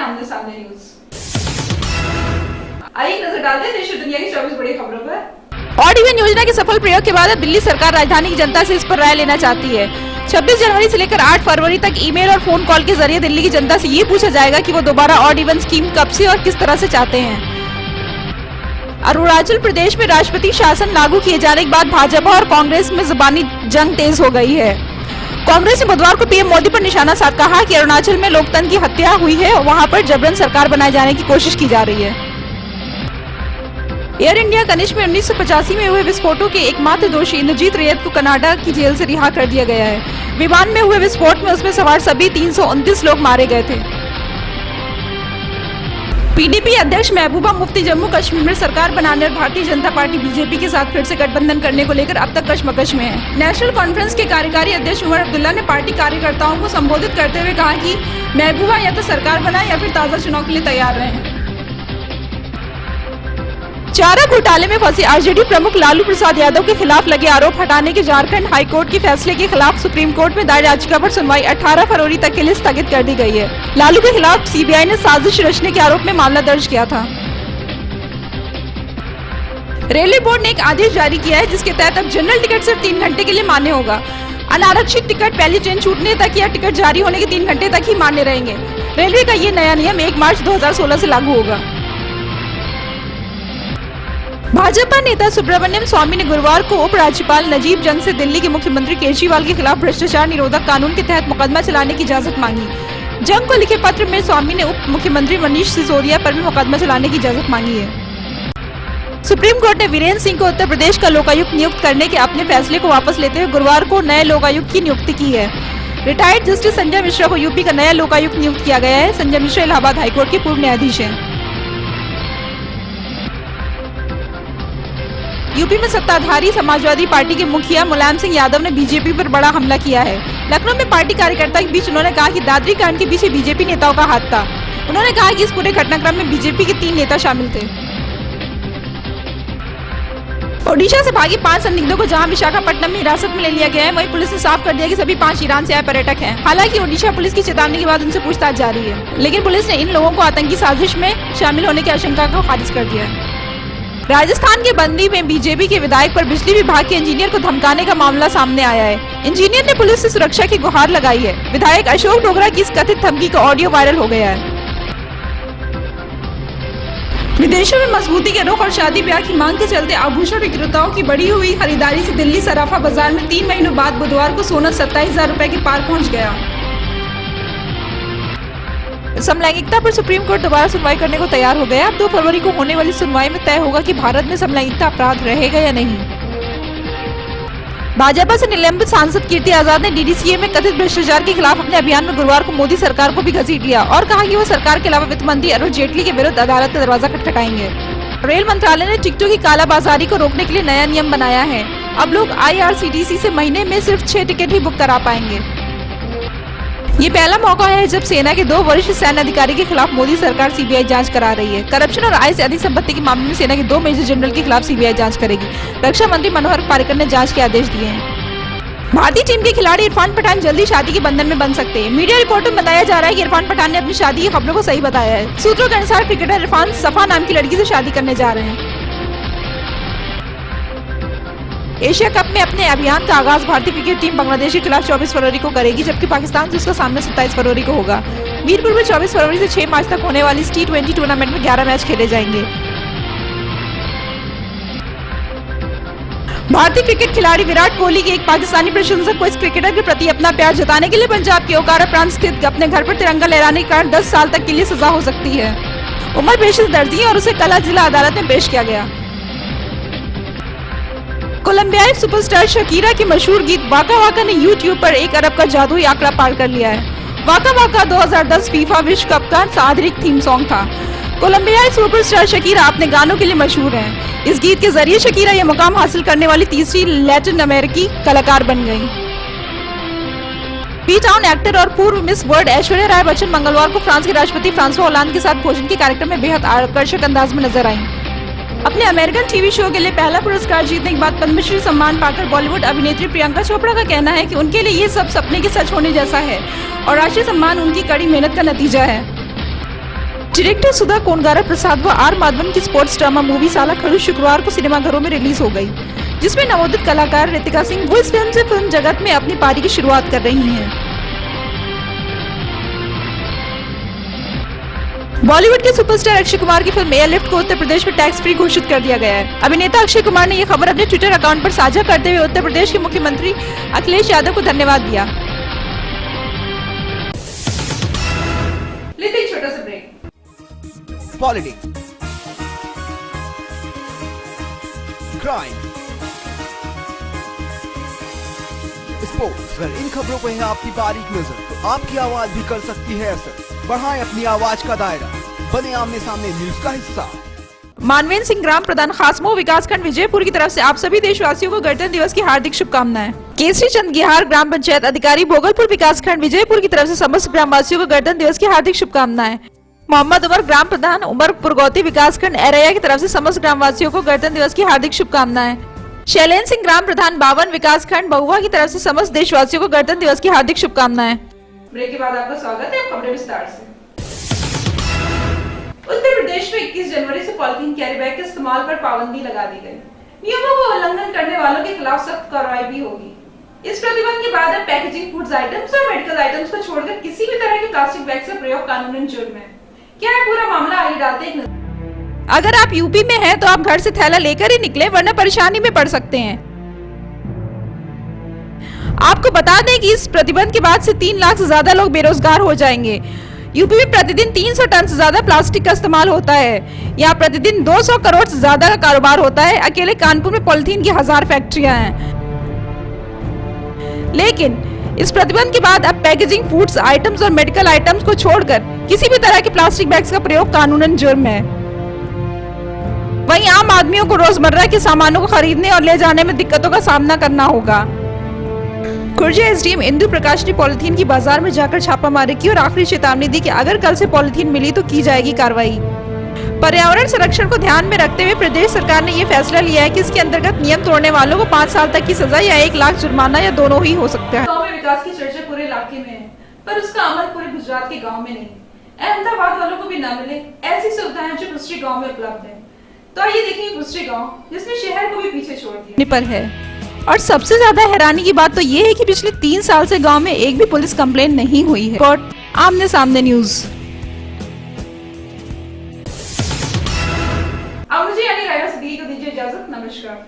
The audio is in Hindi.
आमने सामने न्यूज। आइए नजर डालते हैं देश और दुनिया की 24 बड़ी खबरों पर। ऑड इवन योजना के सफल प्रयोग के बाद अब दिल्ली सरकार राजधानी की जनता से इस पर राय लेना चाहती है। 26 जनवरी से लेकर 8 फरवरी तक ईमेल और फोन कॉल के जरिए दिल्ली की जनता से ये पूछा जाएगा कि वो दोबारा ऑड इवन स्कीम कब से और किस तरह से चाहते हैं। अरुणाचल प्रदेश में राष्ट्रपति शासन लागू किए जाने के बाद भाजपा और कांग्रेस में जुबानी जंग तेज हो गई है। कांग्रेस ने बुधवार को पीएम मोदी पर निशाना साध कहा कि अरुणाचल में लोकतंत्र की हत्या हुई है और वहां पर जबरन सरकार बनाए जाने की कोशिश की जा रही है। एयर इंडिया कनिष्क में 1985 में हुए विस्फोटों के एकमात्र दोषी इंद्रजीत रैयत को कनाडा की जेल से रिहा कर दिया गया है। विमान में हुए विस्फोट में उसमें सवार सभी 329 लोग मारे गए थे। पीडीपी अध्यक्ष महबूबा मुफ्ती जम्मू कश्मीर में सरकार बनाने और भारतीय जनता पार्टी बीजेपी के साथ फिर से गठबंधन करने को लेकर अब तक कशमकश में है। नेशनल कॉन्फ्रेंस के कार्यकारी अध्यक्ष उमर अब्दुल्ला ने पार्टी कार्यकर्ताओं को संबोधित करते हुए कहा कि महबूबा या तो सरकार बनाए या फिर ताजा चुनाव के लिए तैयार रहें। चारा घोटाले में फंसे आरजेडी प्रमुख लालू प्रसाद यादव के खिलाफ लगे आरोप हटाने के झारखंड हाईकोर्ट के फैसले के खिलाफ सुप्रीम कोर्ट में दायर याचिका पर सुनवाई 18 फरवरी तक के लिए स्थगित कर दी गई है। लालू के खिलाफ सीबीआई ने साजिश रचने के आरोप में मामला दर्ज किया था। रेलवे बोर्ड ने एक आदेश जारी किया है जिसके तहत अब जनरल टिकट सिर्फ 3 घंटे के लिए मान्य होगा। अनारक्षित टिकट पहली ट्रेन छूटने तक या टिकट जारी होने के 3 घंटे तक ही मान्य रहेंगे। रेलवे का ये नया नियम 1 मार्च 2016 से लागू होगा। भाजपा नेता सुब्रमण्यम स्वामी ने गुरुवार को उपराज्यपाल नजीब जंग से दिल्ली के मुख्यमंत्री केजरीवाल के खिलाफ भ्रष्टाचार निरोधक कानून के तहत मुकदमा चलाने की इजाजत मांगी। जंग को लिखे पत्र में स्वामी ने उप मुख्यमंत्री मनीष सिसोदिया पर भी मुकदमा चलाने की इजाजत मांगी है। सुप्रीम कोर्ट ने वीरेंद्र सिंह को उत्तर प्रदेश का लोकायुक्त नियुक्त करने के अपने फैसले को वापस लेते हुए गुरुवार को नए लोकायुक्त की नियुक्ति की है। रिटायर्ड जस्टिस संजय मिश्रा को यूपी का नया लोकायुक्त नियुक्त किया गया है। संजय मिश्रा इलाहाबाद हाईकोर्ट के पूर्व न्यायाधीश हैं। यूपी में सत्ताधारी समाजवादी पार्टी के मुखिया मुलायम सिंह यादव ने बीजेपी पर बड़ा हमला किया है। लखनऊ में पार्टी कार्यकर्ता के बीच उन्होंने कहा कि दादरी कांड के पीछे बीजेपी नेताओं का हाथ था। उन्होंने कहा कि इस पूरे घटनाक्रम में बीजेपी के 3 नेता शामिल थे। ओडिशा से भागे 5 संदिग्धों को जहां विशाखापट्टनम में हिरासत में ले लिया गया है, वहीं पुलिस ने साफ कर दिया कि सभी 5 ईरान से आए पर्यटक हैं। हालांकि ओडिशा पुलिस की चेतावनी के बाद उनसे पूछताछ जारी है, लेकिन पुलिस ने इन लोगों को आतंकी साजिश में शामिल होने की आशंका को खारिज कर दिया है। राजस्थान के बंदी में बीजेपी के विधायक पर बिजली विभाग के इंजीनियर को धमकाने का मामला सामने आया है। इंजीनियर ने पुलिस से सुरक्षा की गुहार लगाई है। विधायक अशोक डोगरा की इस कथित धमकी का ऑडियो वायरल हो गया है। विदेशों में मजबूती के रुख और शादी ब्याह की मांग के चलते आभूषण विक्रेताओं की बढ़ी हुई खरीदारी से दिल्ली सराफा बाजार में 3 महीनों बाद बुधवार को सोना 27,000 रुपए के पार पहुंच गया। समलैंगिकता पर सुप्रीम कोर्ट दोबारा सुनवाई करने को तैयार हो गया। अब 2 फरवरी को होने वाली सुनवाई में तय होगा कि भारत में समलैंगिकता अपराध रहेगा या नहीं। भाजपा से निलंबित सांसद कीर्ति आजाद ने डीडीसीए में कथित भ्रष्टाचार के खिलाफ अपने अभियान में गुरुवार को मोदी सरकार को भी घसीट लिया और कहा कि वो सरकार के अलावा वित्त मंत्री अरुण जेटली के विरुद्ध अदालत का दरवाजा खटखटाएंगे। रेल मंत्रालय ने टिकटों की कालाबाजारी को रोकने के लिए नया नियम बनाया है। अब लोग IRCTC से महीने में सिर्फ 6 टिकट ही बुक करा पाएंगे। ये पहला मौका है जब सेना के 2 वरिष्ठ सैन्य अधिकारी के खिलाफ मोदी सरकार सीबीआई जांच करा रही है। करप्शन और आय से अधिक संपत्ति के मामले में सेना के 2 मेजर जनरल के खिलाफ सीबीआई जांच करेगी। रक्षा मंत्री मनोहर पर्रिकर ने जांच के आदेश दिए हैं। भारतीय टीम के खिलाड़ी इरफान पठान जल्दी शादी के बंधन में बन सकते हैं। मीडिया रिपोर्ट में बताया जा रहा है कि इरफान पठान ने अपनी शादी की खबरों को सही बताया है। सूत्रों के अनुसार क्रिकेटर इरफान सफा नाम की लड़की से शादी करने जा रहे हैं। एशिया कप में अपने अभियान का आगाज भारतीय क्रिकेट टीम बांग्लादेश के खिलाफ 24 फरवरी को करेगी, जबकि पाकिस्तान से उसका सामना 27 फरवरी को होगा। मीरपुर में 24 फरवरी से 6 मार्च तक होने वाली इस T20 टूर्नामेंट में 11 मैच खेले जाएंगे। भारतीय क्रिकेट खिलाड़ी विराट कोहली के एक पाकिस्तानी प्रशंसक को इस क्रिकेटर के प्रति अपना प्यार जताने के लिए पंजाब के ओकारा प्रांत स्थित अपने घर पर तिरंगा लहराने के कारण 10 साल तक के लिए सजा हो सकती है। उम्र पेशेंस दर्जी है और उसे कल जिला अदालत में पेश किया गया। कोलंबियाई सुपरस्टार शकीरा के मशहूर गीत वाका वाका ने YouTube पर 1 अरब का जादुई आंकड़ा पार कर लिया है। वाका वाका 2010 फीफा विश्व कप का आधिकारिक थीम सॉन्ग था। कोलंबियाई सुपरस्टार शकीरा अपने गानों के लिए मशहूर हैं। इस गीत के जरिए शकीरा यह मुकाम हासिल करने वाली तीसरी लैटिन अमेरिकी कलाकार बन गई। बी टाउन एक्टर और पूर्व मिस वर्ल्ड ऐश्वर्या राय बच्चन मंगलवार को फ्रांस के राष्ट्रपति फ्रांसवा होलांद के साथ भोजन के कार्यक्रम में बेहद आकर्षक अंदाज में नजर आईं। अपने अमेरिकन टीवी शो के लिए पहला पुरस्कार जीतने के बाद पद्मश्री सम्मान पाकर बॉलीवुड अभिनेत्री प्रियंका चोपड़ा का कहना है कि उनके लिए ये सब सपने के सच होने जैसा है और राष्ट्रीय सम्मान उनकी कड़ी मेहनत का नतीजा है। डायरेक्टर सुधा कोनगारा प्रसाद व आर माधवन की स्पोर्ट्स ड्रामा मूवी साला खड़ू शुक्रवार को सिनेमाघरों में रिलीज हो गई, जिसमें नवोदित कलाकार रितिका सिंह वो इस फिल्म से फिल्म जगत में अपनी पारी की शुरुआत कर रही हैं। बॉलीवुड के सुपरस्टार अक्षय कुमार की फिल्म एयरलिफ्ट को उत्तर प्रदेश में टैक्स फ्री घोषित कर दिया गया है। अभिनेता अक्षय कुमार ने यह खबर अपने ट्विटर अकाउंट पर साझा करते हुए उत्तर प्रदेश के मुख्यमंत्री अखिलेश यादव को धन्यवाद दिया। लेते एक छोटा सा ब्रेक। पॉलिटिक्स, क्राइम, स्पोर्ट्स, अगर इन खबरों पर है आपकी बारीक नजर तो आपकी आवाज भी कर सकती है असर। बढ़ाएं अपनी आवाज का दायरा, बने आमने सामने न्यूज का हिस्सा। मानवेंद्र सिंह ग्राम प्रधान खासमो विकासखंड विजयपुर की तरफ से आप सभी देशवासियों को गणतंत्र दिवस की हार्दिक शुभकामनाएं। केसरी चंद गिहार ग्राम पंचायत अधिकारी भोगलपुर विकासखंड विजयपुर की तरफ से समस्त ग्रामवासियों को गणतंत्र दिवस की हार्दिक शुभकामनाएं। मोहम्मद उमर ग्राम प्रधान उमर पुरगौती विकासखंड एरैया की तरफ से समस्त ग्रामवासियों को गणतंत्र दिवस की हार्दिक शुभकामनाएं। शैलेंद्र सिंह ग्राम प्रधान बावन विकासखंड बहुआ की तरफ से समस्त देशवासियों को गणतंत्र दिवस की हार्दिक शुभकामनाएं। ब्रेक के बाद आपका स्वागत है। खबरें विस्तार से। उत्तर प्रदेश में 21 जनवरी से पॉलिथीन कैरी बैग के इस्तेमाल पर पाबंदी लगा दी गई। नियमों का उल्लंघन करने वालों के खिलाफ सख्त कार्रवाई भी होगी। इस प्रतिबंध के बाद अब पैकेजिंग फूड्स आइटम्स और मेडिकल आइटम्स को छोड़कर किसी भी तरह के प्लास्टिक बैग का प्रयोग कानूनन जुर्म है। क्या है पूरा मामला, आइए डालते हैं एक नजर। अगर आप यूपी में हैं तो आप घर से थैला लेकर ही निकले, वरना परेशानी में पड़ सकते हैं। आपको बता दें कि इस प्रतिबंध के बाद से 3 लाख से ज्यादा लोग बेरोजगार हो जाएंगे। यूपी में प्रतिदिन 300 टन से ज्यादा प्लास्टिक का इस्तेमाल होता है। यहाँ प्रतिदिन 200 करोड़ से ज्यादा का कारोबार होता है। अकेले कानपुर में पॉलिथीन की 1000 फैक्ट्रियां हैं। लेकिन इस प्रतिबंध के बाद अब पैकेजिंग फूड्स आइटम्स और मेडिकल आइटम्स को छोड़कर किसी भी तरह के प्लास्टिक बैग्स का प्रयोग कानूनन जुर्म है। वहीं आम आदमियों को रोजमर्रा के सामानों को खरीदने और ले जाने में दिक्कतों का सामना करना होगा। खुर्जा एसडीएम इंदु प्रकाश ने पॉलिथीन की बाजार में जाकर छापामारी की और आखिरी चेतावनी दी कि अगर कल से पॉलिथीन मिली तो की जाएगी कार्रवाई। पर्यावरण संरक्षण को ध्यान में रखते हुए प्रदेश सरकार ने यह फैसला लिया है कि इसके अंतर्गत नियम तोड़ने वालों को 5 साल तक की सजा या 1 लाख जुर्माना या दोनों ही हो सकता है। गांव में विकास की चर्चा पूरे इलाके में है, पर उसका अमल पूरे गुजरात के गांव में नहीं। अहमदाबाद वालों को भी न मिले ऐसी सुविधाएं जो बुस्ट्री गांव में उपलब्ध है। तो आइए देखेंगे बुस्ट्री गांव, जिसने शहर को भी पीछे छोड़ दिया पर है। और सबसे ज्यादा हैरानी की बात तो ये है कि पिछले 3 साल से गांव में एक भी पुलिस कंप्लेंट नहीं हुई है। आमने सामने न्यूज। अब मुझे यानी रायरा सिद्दीकी को दीजिए इजाजत। नमस्कार।